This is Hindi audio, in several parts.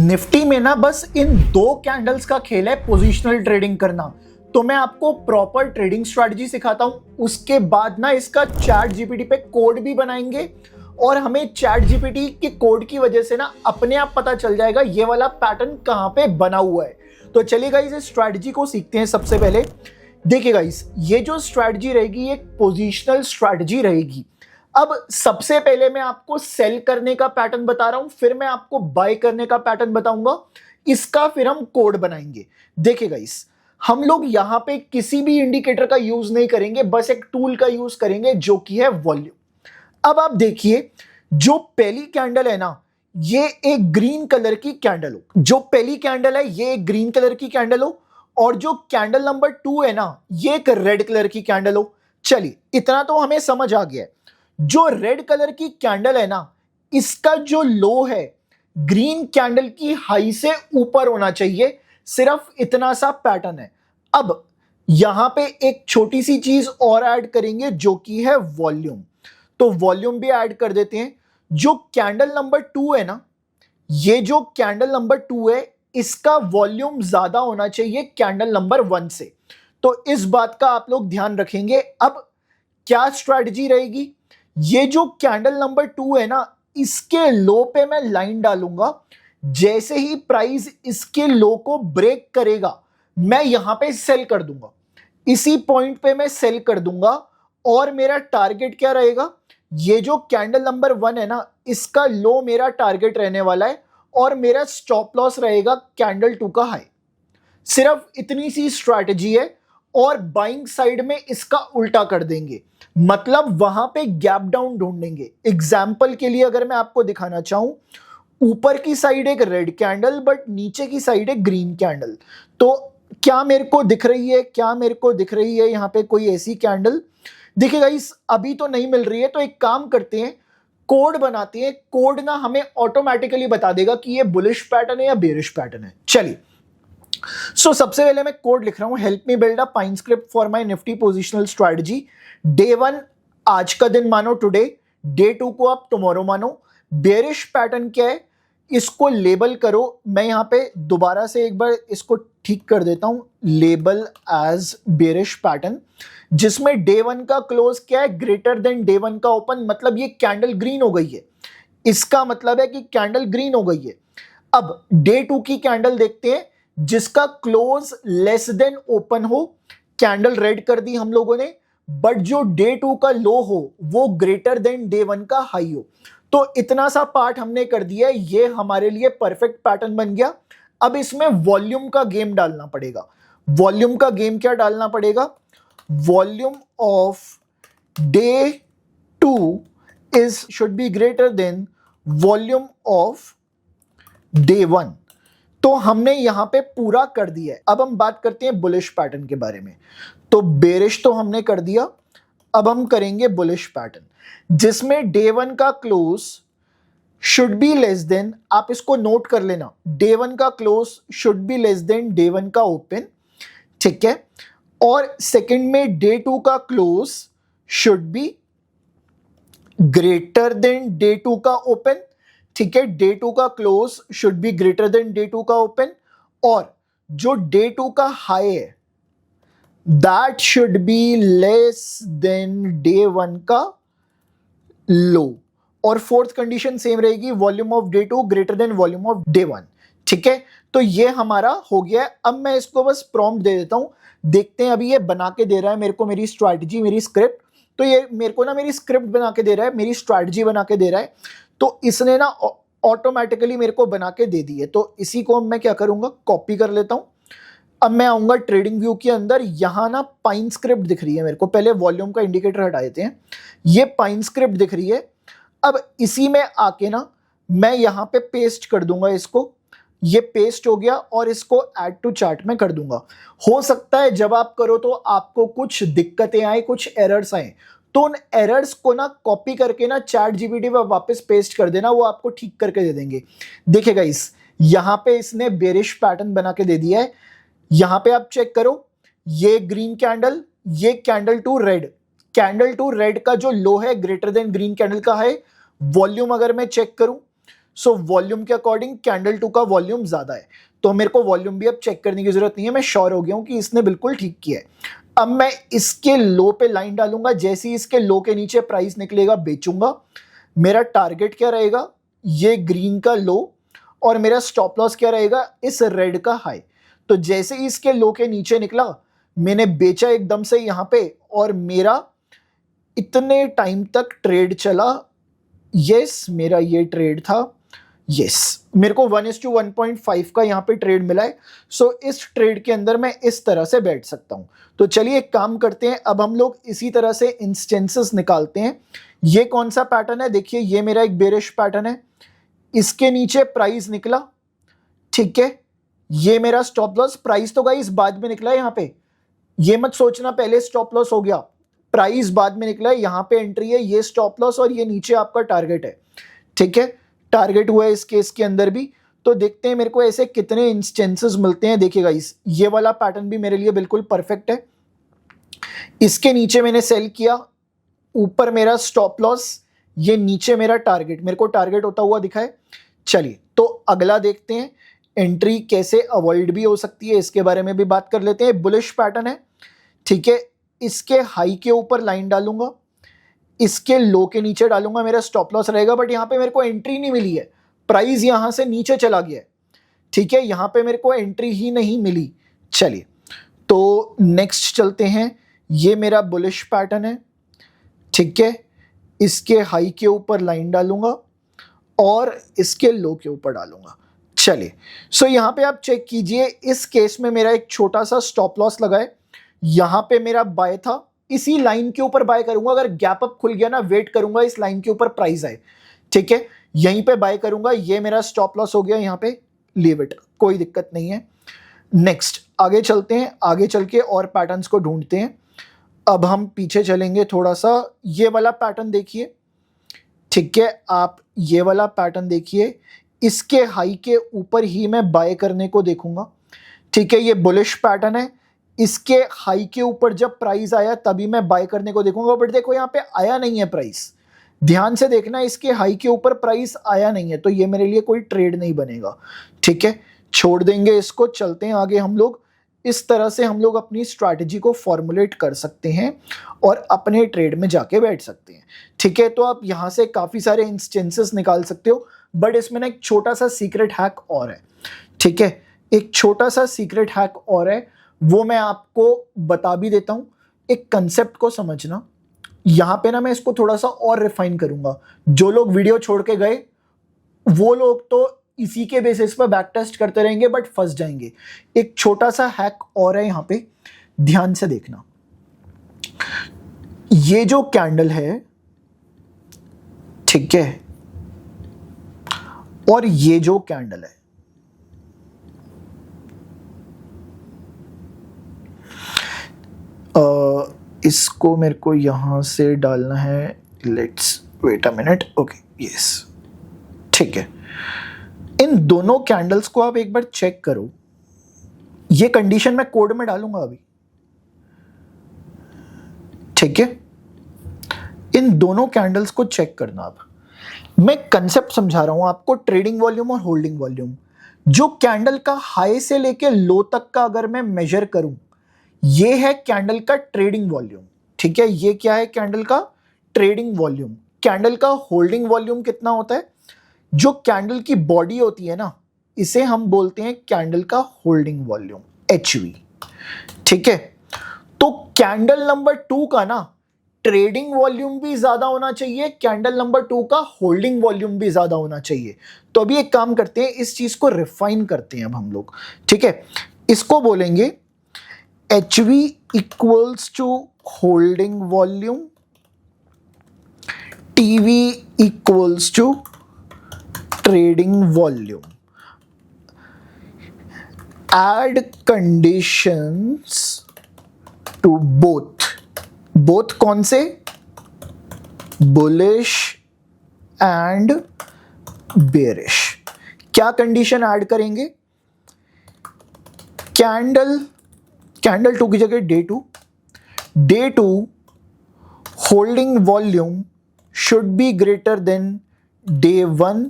निफ्टी में ना बस इन दो कैंडल्स का खेल है पोजिशनल ट्रेडिंग करना। तो मैं आपको प्रॉपर ट्रेडिंग स्ट्रेटजी सिखाता हूं, उसके बाद ना इसका चैट जीपीटी पे कोड भी बनाएंगे और हमें चैट जीपीटी के कोड की वजह से ना अपने आप पता चल जाएगा ये वाला पैटर्न कहां पे बना हुआ है। तो चलिए गाइस इस स्ट्रेटजी को सीखते हैं। सबसे पहले देखिए गाइस, ये जो स्ट्रेटजी रहेगी एक पोजिशनल स्ट्रेटजी रहेगी। अब सबसे पहले मैं आपको सेल करने का पैटर्न बता रहा हूं, फिर मैं आपको बाय करने का पैटर्न बताऊंगा, इसका फिर हम कोड बनाएंगे। देखिए गाइस, हम लोग यहां पे किसी भी इंडिकेटर का यूज नहीं करेंगे, बस एक टूल का यूज करेंगे जो कि है वॉल्यूम। अब आप देखिए, जो पहली कैंडल है ना, ये एक ग्रीन कलर की कैंडल हो, जो पहली कैंडल है ये एक ग्रीन कलर की कैंडल हो, और जो कैंडल नंबर 2 है ना, ये एक रेड कलर की कैंडल हो। चलिए इतना तो हमें समझ आ गया है। जो रेड कलर की कैंडल है ना, इसका जो लो है ग्रीन कैंडल की हाई से ऊपर होना चाहिए, सिर्फ इतना सा पैटर्न है। अब यहां पे एक छोटी सी चीज और ऐड करेंगे जो कि है वॉल्यूम। तो वॉल्यूम भी ऐड कर देते हैं। जो कैंडल नंबर 2 है ना, ये जो कैंडल नंबर 2 है, इसका वॉल्यूम ज्यादा होना चाहिए कैंडल नंबर 1 से। तो इस बात का आप लोग ध्यान रखेंगे। अब क्या स्ट्रेटजी रहेगी, ये जो कैंडल नंबर 2 है ना, इसके लो पे मैं लाइन डालूंगा। जैसे ही प्राइस इसके लो को ब्रेक करेगा, मैं यहां पे सेल कर दूंगा। इसी पॉइंट पे मैं सेल कर दूंगा और मेरा टारगेट क्या रहेगा, ये जो कैंडल नंबर 1 है ना, इसका लो मेरा टारगेट रहने वाला है और मेरा स्टॉप लॉस रहेगा कैंडल 2 का हाई। सिर्फ इतनी सी स्ट्रैटेजी है। और बाइंग साइड में इसका उल्टा कर देंगे, मतलब वहां पे गैप डाउन ढूंढेंगे। एग्जाम्पल के लिए अगर मैं आपको दिखाना चाहूं, ऊपर की साइड एक रेड कैंडल बट नीचे की साइड एक ग्रीन कैंडल। तो क्या मेरे को दिख रही है, क्या मेरे को दिख रही है यहां पे कोई ऐसी कैंडल? देखिए गाइस, अभी तो नहीं मिल रही है। तो एक काम करते हैं, कोड बनाते हैं। कोड ना हमें ऑटोमेटिकली बता देगा कि ये बुलिश पैटर्न है या बेरिश पैटर्न है। चलिए, सबसे पहले मैं कोड लिख रहा हूं, help me build a pine script for my Nifty positional strategy. Day 1 आज का दिन मानो टुडे, डे 2 को आप टुमारो मानो। बेरिश पैटर्न क्या है, इसको लेबल करो। मैं यहां पे दोबारा से एक बार इसको ठीक कर देता हूं, लेबल एज बेरिश पैटर्न, जिसमें डे 1 का क्लोज क्या है, ग्रेटर देन डे 1 का ओपन। मतलब ये कैंडल ग्रीन हो गई है, इसका मतलब है कि कैंडल ग्रीन हो गई है। अब डे 2 की कैंडल देखते हैं, जिसका क्लोज लेस देन ओपन हो। कैंडल रेड कर दी हम लोगों ने, बट जो डे 2 का लो हो वो ग्रेटर देन डे 1 का हाई हो। तो इतना सा पार्ट हमने कर दिया है, ये हमारे लिए परफेक्ट पैटर्न बन गया। अब इसमें वॉल्यूम का गेम डालना पड़ेगा। वॉल्यूम का गेम क्या डालना पड़ेगा, volume of day 2 is should be greater then volume of day 1। तो हमने यहां पे पूरा कर दिया है। अब हम बात करते हैं बुलिश पैटर्न के बारे में। तो बेरिश तो हमने कर दिया, अब हम करेंगे बुलिश पैटर्न, जिसमें डे 1 का close should be less than, आप इसको नोट कर लेना, डे 1 का close should be less than day 1 का ओपन, ठीक है। और सेकंड में डे 2 का close should be greater than day 2 का ओपन, ठीक है। डे 2 का close should be greater than day 2 का ओपन, और जो डे 2 का हाई है that should be less than day 1 का लो। और फोर्थ कंडीशन सेम रहेगी, volume of day 2 greater than volume of day 1, ठीक है। तो ये हमारा हो गया है। अब मैं इसको बस प्रॉम्प्ट दे देता हूं, देखते हैं अभी ये बना के दे रहा है मेरे को मेरी स्ट्रैटेजी, मेरी स्क्रिप्ट। तो ये मेरे को ना मेरी स्क्रिप्ट बना के दे रहा है, मेरी स्ट्रैटेजी बना के दे रहा है। तो इसने ना ऑटोमेटिकली मेरे को बना के दे दी है। तो इसी को मैं क्या करूंगा, कॉपी कर लेता हूं। अब मैं आऊंगा ट्रेडिंग व्यू के अंदर, यहां ना पाइन स्क्रिप्ट दिख रही है मेरे को। पहले वॉल्यूम का इंडिकेटर हटा देते हैं, ये पाइन स्क्रिप्ट दिख रही है। अब इसी में आके ना मैं यहां पे पेस्ट कर दूंगा इसको। ये पेस्ट हो गया और इसको ऐड टू चार्ट में कर दूंगा। हो सकता है जब आप करो तो आपको कुछ दिक्कतें आए, कुछ एरर्स आए, तो उन एरर्स को ना कॉपी करके ना चैट जीपीटी पर वापस पेस्ट कर देना, वो आपको ठीक करके दे देंगे। देखिएगा इस यहां पे इसने बेरिश पैटर्न बना के दे दिया है। यहां पे आप चेक करो, ये ग्रीन कैंडल, ये कैंडल 2 रेड, कैंडल 2 रेड का जो लो है ग्रेटर देन ग्रीन कैंडल का है। वॉल्यूम अगर मैं चेक करूं सो वॉल्यूम के अकॉर्डिंग कैंडल 2 का वॉल्यूम ज्यादा है, तो मेरे को वॉल्यूम भी अब चेक करने की जरूरत नहीं है, मैं श्योर हो गया हूं कि इसने बिल्कुल ठीक किया है। अब मैं इसके लो पे लाइन डालूंगा, जैसे ही इसके लो के नीचे प्राइस निकलेगा बेचूंगा। मेरा टारगेट क्या रहेगा, ये ग्रीन का लो, और मेरा स्टॉप लॉस क्या रहेगा, इस रेड का हाई। तो जैसे ही इसके लो के नीचे निकला मैंने बेचा एकदम से यहां पे, और मेरा इतने टाइम तक ट्रेड चला। यस, मेरा ये ट्रेड था। यस, मेरे को 1:1.5 का यहाँ पे ट्रेड मिला है। सो इस ट्रेड के अंदर मैं इस तरह से बैठ सकता हूँ। तो चलिए एक काम करते हैं, अब हम लोग इसी तरह से इंस्टेंसेस निकालते हैं। ये कौन सा पैटर्न है, देखिए ये मेरा एक बेरिश पैटर्न है, इसके नीचे प्राइस निकला, ठीक है, ये मेरा स्टॉप लॉस। प्राइस तो गाइस बाद में निकला है, यहाँ पे ये मत सोचना पहले स्टॉप लॉस हो गया, प्राइस बाद में निकला है। यहाँ पे एंट्री है, ये स्टॉप लॉस, और ये नीचे आपका टारगेट है, ठीक है। टारगेट हुआ है इस केस के अंदर भी। तो देखते हैं मेरे को ऐसे कितने इंस्टेंसेस मिलते हैं। देखिए गाइस, ये वाला पैटर्न भी मेरे लिए बिल्कुल परफेक्ट है। इसके नीचे मैंने सेल किया, ऊपर मेरा स्टॉप लॉस, ये नीचे मेरा टारगेट, मेरे को टारगेट होता हुआ दिखा है। चलिए तो अगला देखते हैं, एंट्री कैसे अवॉइड भी हो सकती है, इसके बारे में भी बात कर लेते हैं। बुलिश पैटर्न है, ठीक है, इसके हाई के ऊपर लाइन डालूंगा, इसके लो के नीचे डालूंगा, मेरा स्टॉप लॉस रहेगा। बट यहाँ पे मेरे को एंट्री नहीं मिली है, प्राइस यहां से नीचे चला गया है, ठीक है, यहाँ पे मेरे को एंट्री ही नहीं मिली। चलिए तो नेक्स्ट चलते हैं, ये मेरा बुलिश पैटर्न है, ठीक है, इसके हाई के ऊपर लाइन डालूंगा और इसके लो के ऊपर डालूंगा। चलिए सो यहाँ पे आप चेक कीजिए, इस केस में मेरा एक छोटा सा स्टॉप लॉस लगा है, यहाँ पे मेरा बाय था, इसी लाइन के ऊपर बाय करूंगा। अगर गैप अप खुल गया ना, वेट करूंगा इस लाइन के ऊपर प्राइस आए, ठीक है, यहीं पे बाय करूंगा। ये मेरा स्टॉप लॉस हो गया, यहाँ पे लीव इट, कोई दिक्कत नहीं है। नेक्स्ट आगे चलते हैं, आगे चल के और पैटर्न्स को ढूंढते हैं। अब हम पीछे चलेंगे थोड़ा सा, ये वाला पैटर्न देखिए, ठीक है, आप ये वाला पैटर्न देखिए, इसके हाई के ऊपर ही मैं बाय करने को देखूंगा, ठीक है, ये बुलिश पैटर्न है, इसके हाई के ऊपर जब प्राइस आया तभी मैं बाय करने को देखूंगा। बट देखो यहाँ पे आया नहीं है प्राइस, ध्यान से देखना, इसके हाई के ऊपर प्राइस आया नहीं है, तो ये मेरे लिए कोई ट्रेड नहीं बनेगा, ठीक है, छोड़ देंगे इसको। चलते हैं आगे हम लोग, इस तरह से हम लोग अपनी स्ट्रैटेजी को फॉर्मुलेट कर सकते हैं और अपने ट्रेड में जाके बैठ सकते हैं, ठीक है। तो आप यहाँ से काफ़ी सारे इंस्टेंसेस निकाल सकते हो, बट इसमें ना एक छोटा सा सीक्रेट हैक और है, ठीक है, एक छोटा सा सीक्रेट हैक और है, वो मैं आपको बता भी देता हूँ। एक कंसेप्ट को समझना, यहाँ पे ना मैं इसको थोड़ा सा और रिफाइन करूँगा। जो लोग वीडियो छोड़ के गए वो लोग तो इसी के बेसिस पर बैक टेस्ट करते रहेंगे बट फंस जाएंगे। एक छोटा सा हैक और है यहाँ पे, ध्यान से देखना। ये जो कैंडल है, ठीक है, और ये जो कैंडल है, इसको मेरे को यहां से डालना है, let's wait a minute, okay, yes, ठीक है। इन दोनों कैंडल्स को आप एक बार चेक करो, ये कंडीशन मैं कोड में डालूंगा अभी, ठीक है, इन दोनों कैंडल्स को चेक करना। आप मैं कंसेप्ट समझा रहा हूं आपको, ट्रेडिंग वॉल्यूम और होल्डिंग वॉल्यूम। जो कैंडल का हाई से लेके लो तक का अगर मैं मेजर करूं, ये है कैंडल का ट्रेडिंग वॉल्यूम, ठीक है, ये क्या है, कैंडल का ट्रेडिंग वॉल्यूम। कैंडल का होल्डिंग वॉल्यूम कितना होता है, जो कैंडल की बॉडी होती है ना, इसे हम बोलते हैं कैंडल का होल्डिंग वॉल्यूम, HV, ठीक है। तो कैंडल नंबर 2 का ना ट्रेडिंग वॉल्यूम भी ज्यादा होना चाहिए, कैंडल नंबर 2 का होल्डिंग वॉल्यूम भी ज्यादा होना चाहिए। तो अभी एक काम करते हैं, इस चीज को रिफाइन करते हैं अब हम लोग, ठीक है, इसको बोलेंगे HV equals to holding volume, TV equals to trading volume. Add conditions to both कौन से, बुलिश एंड बेरिश। क्या कंडीशन ऐड करेंगे, कैंडल 2 की जगह day 2 holding volume should be greater than day 1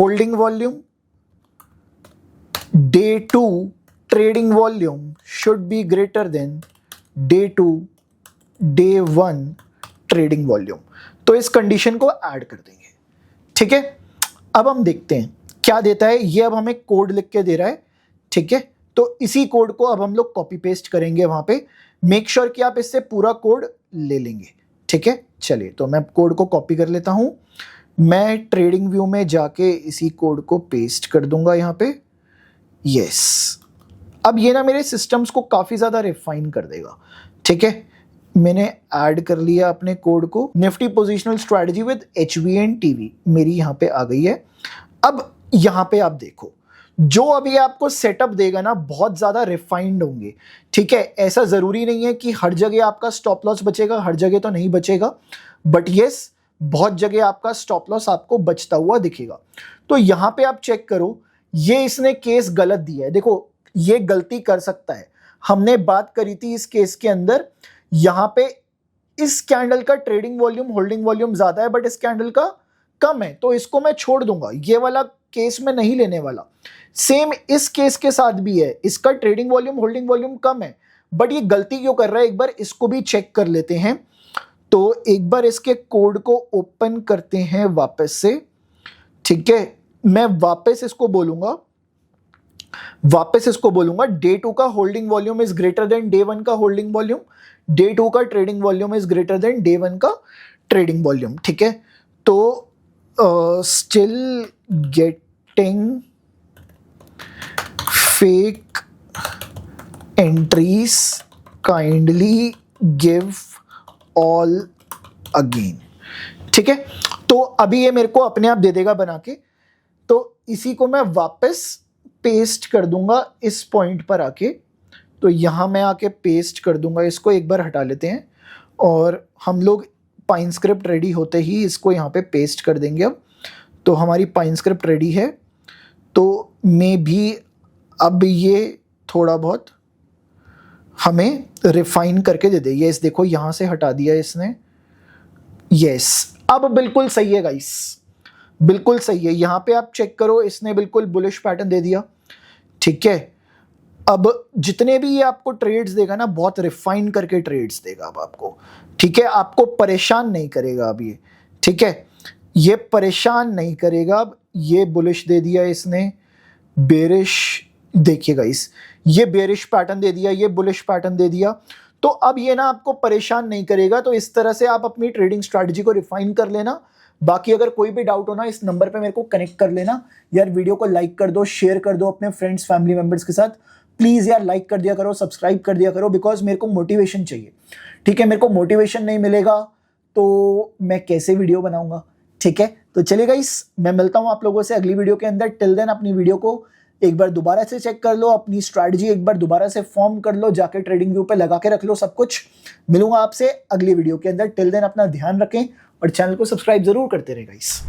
holding volume, day 2 trading volume should be greater than day 2 day 1 trading volume. तो इस कंडीशन को ऐड कर देंगे, ठीक है। अब हम देखते हैं क्या देता है। ये अब हमें कोड लिख के दे रहा है, ठीक है। तो इसी कोड को अब हम लोग कॉपी पेस्ट करेंगे वहां पे। मेक श्योर कि आप इससे पूरा कोड ले लेंगे, ठीक है। चलिए, तो मैं कोड को कॉपी कर लेता हूं। मैं ट्रेडिंग व्यू में जाके इसी कोड को पेस्ट कर दूंगा यहां पे। यस, अब ये ना मेरे सिस्टम्स को काफी ज्यादा रिफाइन कर देगा, ठीक है। मैंने ऐड कर लिया अपने कोड को। Nifty positional strategy with HVN TV मेरी यहां पे आ गई है। अब यहां पे आप देखो, जो अभी आपको सेटअप देगा ना बहुत ज्यादा रिफाइंड होंगे, ठीक है। ऐसा जरूरी नहीं है कि हर जगह आपका स्टॉप लॉस बचेगा, हर जगह तो नहीं बचेगा, बट यस बहुत जगह आपका स्टॉप लॉस आपको बचता हुआ दिखेगा। तो यहां पे आप चेक करो, ये इसने केस गलत दिया है। देखो, ये गलती कर सकता है। हमने बात करी थी इस केस के अंदर, यहां पे इस कैंडल का ट्रेडिंग वॉल्यूम होल्डिंग वॉल्यूम ज्यादा है बट इस कैंडल का कम है, तो इसको मैं छोड़ दूंगा, ये वाला केस में नहीं लेने वाला। सेम इस केस के साथ भी है, इसका ट्रेडिंग वॉल्यूम होल्डिंग वॉल्यूम कम है बट ये गलती क्यों कर रहा है, एक बार इसको भी चेक कर लेते हैं। तो एक बार इसके कोड को ओपन करते हैं वापस से, ठीक है। मैं वापस इसको बोलूंगा डे 2 का holding volume is greater than day 1 का होल्डिंग वॉल्यूम, डे 2 का trading volume is greater than day 1 का ट्रेडिंग वॉल्यूम, ठीक है। तो still getting fake entries, kindly give all again, ठीक है। तो अभी ये मेरे को अपने आप दे देगा बना के। तो इसी को मैं वापस पेस्ट कर दूंगा इस पॉइंट पर आके। तो यहां मैं आके पेस्ट कर दूंगा, इसको एक बार हटा लेते हैं और हम लोग पाइन स्क्रिप्ट रेडी होते ही इसको यहाँ पे पेस्ट कर देंगे। अब तो हमारी पाइन स्क्रिप्ट रेडी है। तो मे भी अब ये थोड़ा बहुत हमें रिफाइन करके दे दे। ये इस देखो यहाँ से हटा दिया इसने। यस, अब बिल्कुल सही है गाइस, बिल्कुल सही है। यहाँ पे आप चेक करो, इसने बिल्कुल बुलिश पैटर्न दे दिया, ठीक है। अब जितने भी ये आपको ट्रेड्स देगा ना बहुत रिफाइन करके ट्रेड्स देगा अब आपको, ठीक है। आपको परेशान नहीं करेगा अब ये, ठीक है। ये परेशान नहीं करेगा। अब ये बुलिश दे दिया इसने, बेरिश देखिएगा ये बेरिश पैटर्न दे दिया, ये बुलिश पैटर्न दे दिया। तो अब ये ना आपको परेशान नहीं करेगा। तो इस तरह से आप अपनी ट्रेडिंग स्ट्रैटेजी को रिफाइन कर लेना। बाकी अगर कोई भी डाउट हो ना, इस नंबर पे मेरे को कनेक्ट कर लेना। यार वीडियो को लाइक कर दो, शेयर कर दो अपने फ्रेंड्स फैमिली मेंबर्स के साथ। प्लीज यार लाइक कर दिया करो, सब्सक्राइब कर दिया करो, बिकॉज मेरे को मोटिवेशन चाहिए, ठीक है। मेरे को मोटिवेशन नहीं मिलेगा तो मैं कैसे वीडियो बनाऊंगा, ठीक है। तो चलिए गाइस, मैं मिलता हूं आप लोगों से अगली वीडियो के अंदर। टिल देन अपनी वीडियो को एक बार दोबारा से चेक कर लो, अपनी स्ट्रैटेजी एक बार दोबारा से फॉर्म कर लो, जाके ट्रेडिंग व्यू पे लगा के रख लो सब कुछ। मिलूंगा आपसे अगली वीडियो के अंदर। टिल देन अपना ध्यान रखें और चैनल को सब्सक्राइब जरूर करते रहे गाइस।